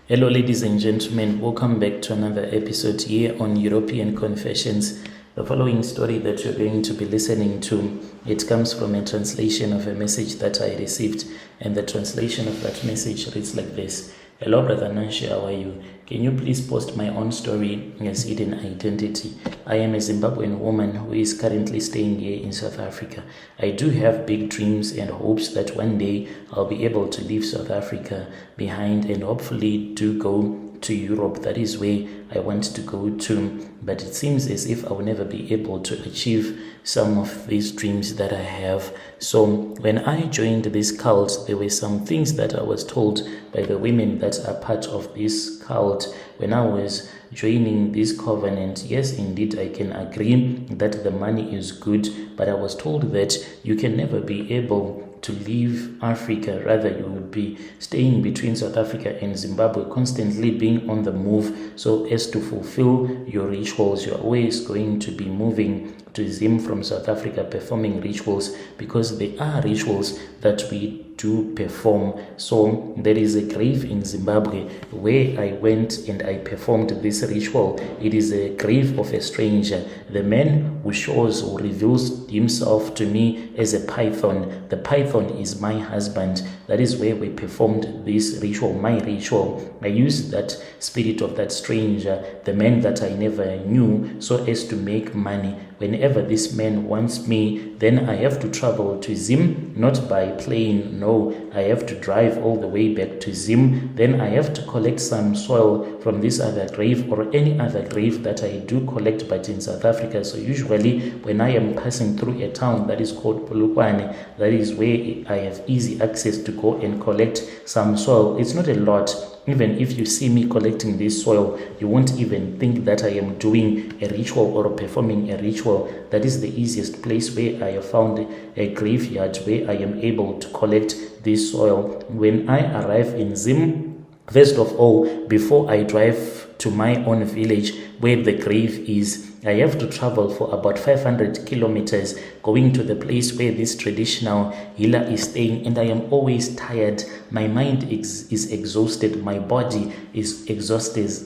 Hello, ladies and gentlemen. Welcome back to another episode here on European Confessions. The following story that you're going to be listening to, it comes from a translation of a message that I received, and the translation of that message reads like this. Hello, Brother Nanshi, how are you? Can you please post my own story as hidden identity? I am a Zimbabwean woman who is currently staying here in South Africa. I do have big dreams and hopes that one day I'll be able to leave South Africa behind and hopefully do go to Europe. That is where I want to go to, but it seems as if I will never be able to achieve some of these dreams that I have. So when I joined this cult, there were some things that I was told by the women that are part of this cult when I was joining this covenant. Yes, indeed, I can agree that the money is good, but I was told that you can never be able to leave Africa. Rather, you will be staying between South Africa and Zimbabwe, constantly being on the move, so as to fulfill your rituals. You're always going to be moving to Zim from South Africa, performing rituals, because they are rituals that we do perform. So there is a grave in Zimbabwe where I went and I performed this ritual. It is a grave of a stranger. The man who reveals himself to me as a python. The python is my husband. That is where we performed this ritual, my ritual. I used that spirit of that stranger, the man that I never knew, so as to make money. Whenever this man wants me, then I have to travel to Zim, not by plane. No, I have to drive all the way back to Zim. Then I have to collect some soil from this other grave or any other grave that I do collect, but in South Africa. So usually when I am passing through a town that is called Polokwane, that is where I have easy access to go and collect some soil. It's not a lot. Even if you see me collecting this soil, you won't even think that I am doing a ritual or performing a ritual. That is the easiest place where I have found a graveyard where I am able to collect this soil. When I arrive in Zim, first of all, before I drive to my own village where the grave is, I have to travel for about 500 kilometers going to the place where this traditional healer is staying, and I am always tired. My mind is exhausted. My body is exhausted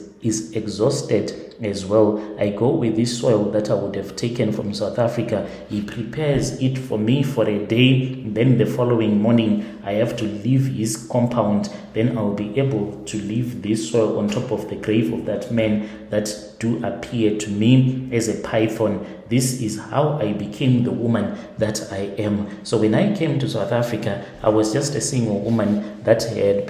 as well. I go with this soil that I would have taken from South Africa. He prepares it for me for a day. Then the following morning, I have to leave his compound. Then I'll be able to leave this soil on top of the grave of that man that do appear to me as a python. This is how I became the woman that I am. So when I came to South Africa, I was just a single woman that had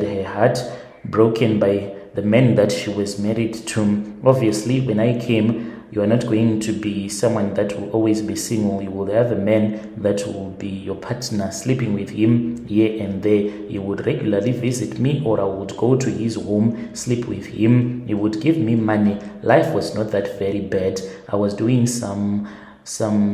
her heart broken by the man that she was married to. Obviously, when I came, you are not going to be someone that will always be single. You will have a man that will be your partner, sleeping with him here and there. He would regularly visit me, or I would go to his home, sleep with him. He would give me money. Life was not that very bad. I was doing some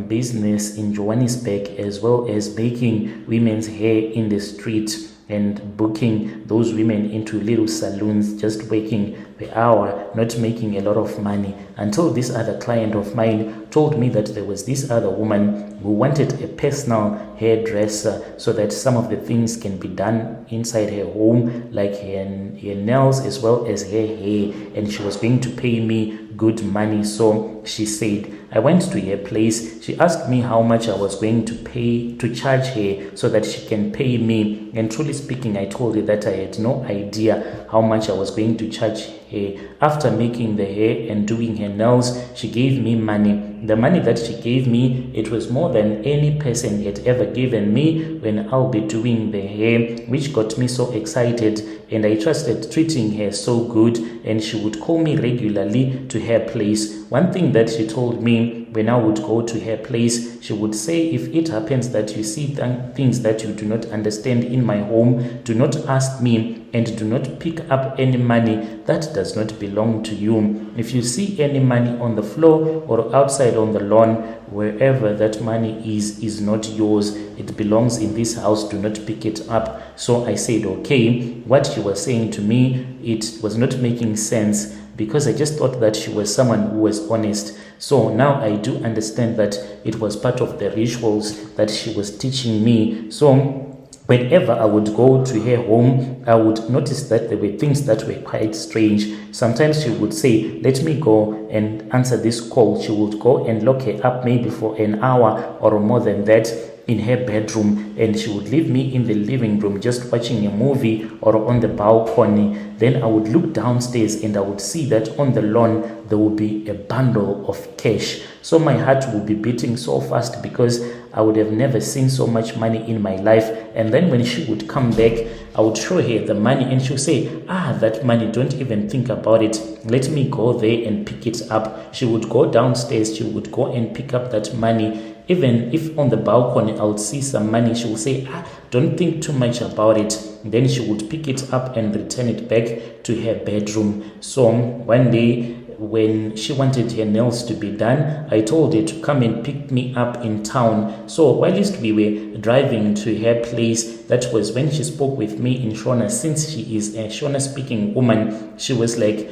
business in Johannesburg, as well as making women's hair in the street and booking those women into little saloons, just working per hour, not making a lot of money, until this other client of mine told me that there was this other woman who wanted a personal hairdresser so that some of the things can be done inside her home, like her nails as well as her hair, and she was going to pay me good money. So she said, I went to her place. She asked me how much I was going to charge her so that she can pay me. And truly speaking, I told her that I had no idea how much I was going to charge her. After making the hair and doing her nails, she gave me money. The money that she gave me, it was more than any person had ever given me when I'll be doing the hair, which got me so excited, and I trusted treating her so good, and she would call me regularly to her place. One thing that she told me when I would go to her place, she would say, if it happens that you see things that you do not understand in my home, do not ask me, and do not pick up any money that does not belong to you. If you see any money on the floor or outside on the lawn, wherever that money is not yours. It belongs in this house. Do not pick it up. So I said, okay. What she was saying to me, it was not making sense, because I just thought that she was someone who was honest. So now I do understand that it was part of the rituals that she was teaching me. So whenever I would go to her home, I would notice that there were things that were quite strange. Sometimes she would say, let me go and answer this call. She would go and lock her up maybe for an hour or more than that in her bedroom, and she would leave me in the living room just watching a movie or on the balcony. Then I would look downstairs and I would see that on the lawn there would be a bundle of cash. So my heart would be beating so fast because I would have never seen so much money in my life. And then when she would come back, I would show her the money and she would say, that money, don't even think about it. Let me go there and pick it up. She would go downstairs, she would go and pick up that money. Even if on the balcony I would see some money, she would say, don't think too much about it. Then she would pick it up and return it back to her bedroom. So one day, when she wanted her nails to be done, I told her to come and pick me up in town. So whilst we were driving to her place, that was when she spoke with me in Shona. Since she is a Shona speaking woman, she was like,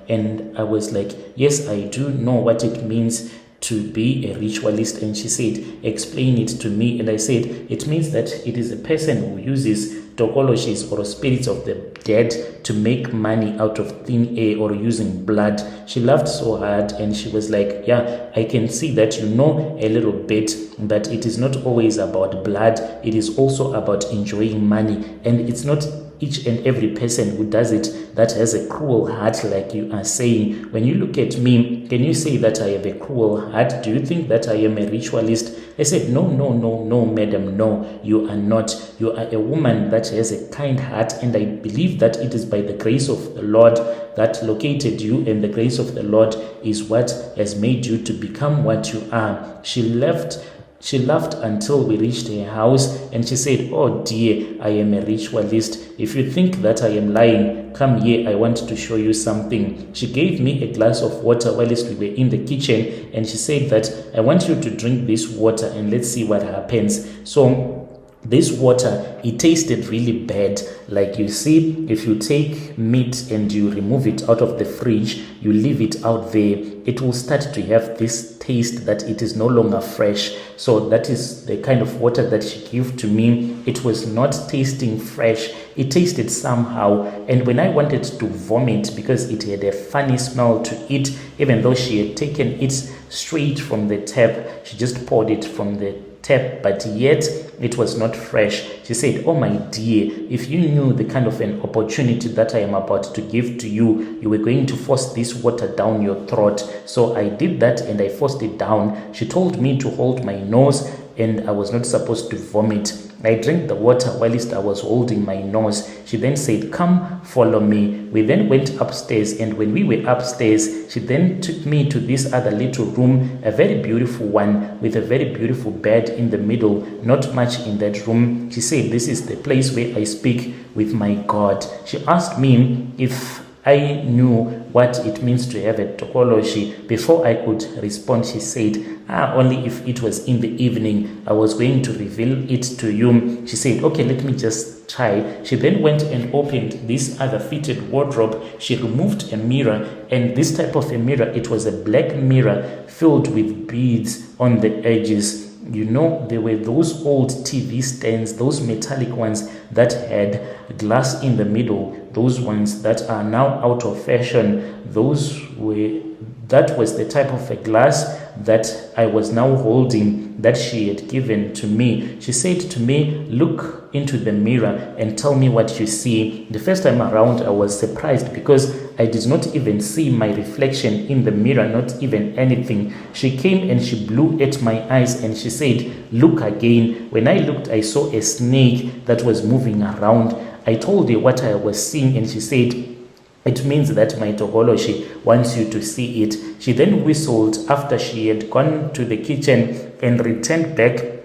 and I was like, yes, I do know what it means to be a ritualist. And she said, explain it to me. And I said, it means that it is a person who uses tokoloshis or spirits of the dead to make money out of thin air or using blood. She laughed so hard and she was like, yeah, I can see that you know a little bit, but it is not always about blood. It is also about enjoying money. And it's not each and every person who does it that has a cruel heart, like you are saying. When you look at me, can you say that I have a cruel heart? Do you think that I am a ritualist? I said, no, madam, no, you are not. You are a woman that has a kind heart, and I believe that it is by the grace of the Lord that located you, and the grace of the Lord is what has made you to become what you are. She laughed until we reached her house, and she said, oh dear, I am a ritualist. If you think that I am lying, come here, I want to show you something. She gave me a glass of water whilst we were in the kitchen, and she said that I want you to drink this water and let's see what happens. So this water, it tasted really bad. Like, you see, if you take meat and you remove it out of the fridge, you leave it out there, it will start to have this taste that it is no longer fresh. So that is the kind of water that she gave to me. It was not tasting fresh. It tasted somehow. And when I wanted to vomit, because it had a funny smell to it, even though she had taken it straight from the tap, she just poured it from the tap, but yet it was not fresh. She said, oh my dear, if you knew the kind of an opportunity that I am about to give to you, you were going to force this water down your throat. So I did that and I forced it down. She told me to hold my nose and I was not supposed to vomit. I drank the water whilst I was holding my nose. She then said, come, follow me. We then went upstairs, and when we were upstairs, she then took me to this other little room, a very beautiful one with a very beautiful bed in the middle, not much in that room. She said, this is the place where I speak with my God. She asked me if I knew what it means to have a tokoloshi. Before I could respond, she said, only if it was in the evening, I was going to reveal it to you. She said, okay, let me just try. She then went and opened this other fitted wardrobe. She removed a mirror, and this type of a mirror, it was a black mirror filled with beads on the edges. You know, there were those old TV stands, those metallic ones that had glass in the middle, those ones that are now out of fashion. That was the type of a glass that I was now holding, that she had given to me. She said to me, look into the mirror and tell me what you see. The first time around, I was surprised because I did not even see my reflection in the mirror, not even anything. She came and she blew at my eyes and she said, look again. When I looked, I saw a snake that was moving around. I told her what I was seeing, and she said, it means that my tokoloshi wants you to see it. She then whistled after she had gone to the kitchen and returned back.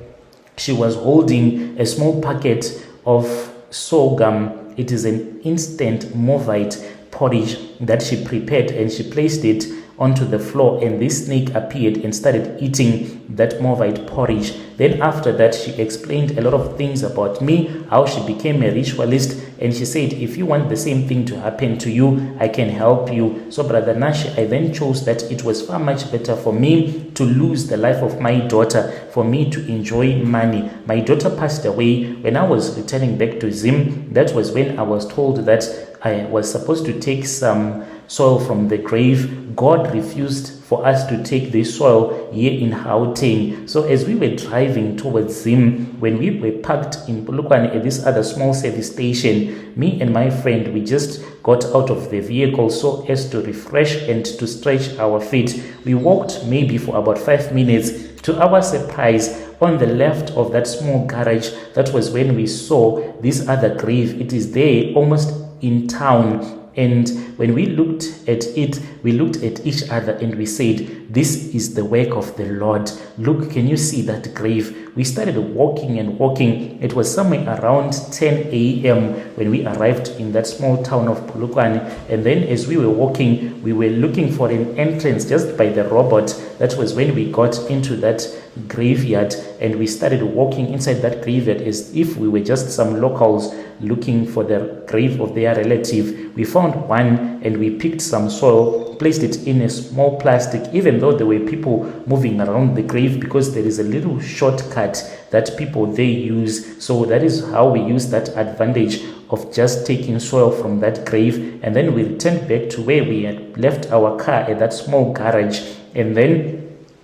She was holding a small packet of sorghum. It is an instant Movite porridge that she prepared, and she placed it onto the floor, and this snake appeared and started eating that Moabite porridge. Then after that, she explained a lot of things about me, how she became a ritualist, and she said, if you want the same thing to happen to you, I can help you. So Brother Nash, I then chose that it was far much better for me to lose the life of my daughter, for me to enjoy money. My daughter passed away when I was returning back to Zim. That was when I was told that I was supposed to take some soil from the grave. God refused for us to take this soil here in Gauteng. So as we were driving towards Zim, when we were parked in Polokwane at this other small service station, me and my friend, we just got out of the vehicle so as to refresh and to stretch our feet. We walked maybe for about 5 minutes. To our surprise, on the left of that small garage, that was when we saw this other grave. It is there almost in town. And when we looked at it, we looked at each other and we said, this is the work of the Lord. Look, can you see that grave? We started walking and walking. It was somewhere around 10 a.m. when we arrived in that small town of Polokwane. And then as we were walking, we were looking for an entrance just by the robot. That was when we got into that graveyard, and we started walking inside that graveyard as if we were just some locals looking for the grave of their relative. We found one and we picked some soil, placed it in a small plastic, even though there were people moving around the grave, because there is a little shortcut that people they use. So that is how we use that advantage of just taking soil from that grave. And then we returned back to where we had left our car at that small garage, and then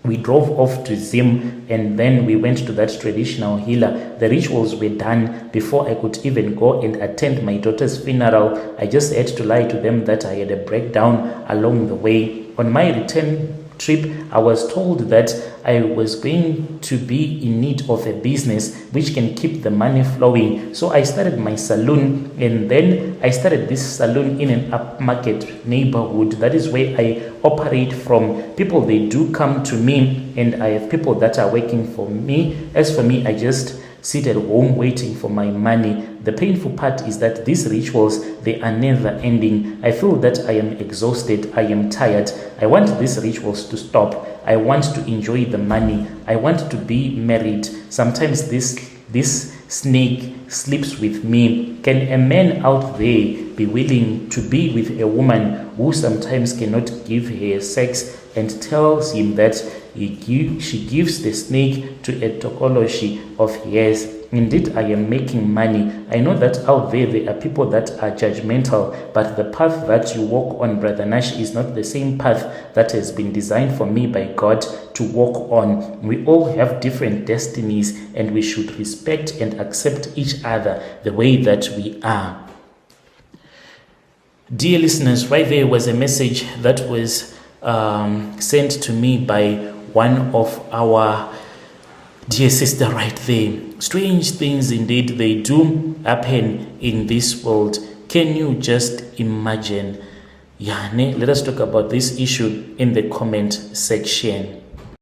we drove off to Zim, and then we went to that traditional healer. The rituals were done before I could even go and attend my daughter's funeral. I just had to lie to them that I had a breakdown along the way. On my return trip, I was told that I was going to be in need of a business which can keep the money flowing. So I started my salon, and then I started this salon in an upmarket neighborhood. That is where I operate from. People, they do come to me, and I have people that are working for me. As for me, I just sit at home waiting for my money. The painful part is that these rituals, they are never ending. I feel that I am exhausted. I am tired. I want these rituals to stop. I want to enjoy the money. I want to be married. Sometimes this snake sleeps with me. Can a man out there be willing to be with a woman who sometimes cannot give her sex and tells him that she gives the snake to a tokoloshi of hers? Indeed, I am making money. I know that out there are people that are judgmental, but the path that you walk on, Brother Nash, is not the same path that has been designed for me by God to walk on. We all have different destinies, and we should respect and accept each other the way that we are. Dear listeners, right there was a message that was sent to me by one of our dear sister right there. Strange things indeed, they do happen in this world. Can you just imagine? Let us talk about this issue in the comment section.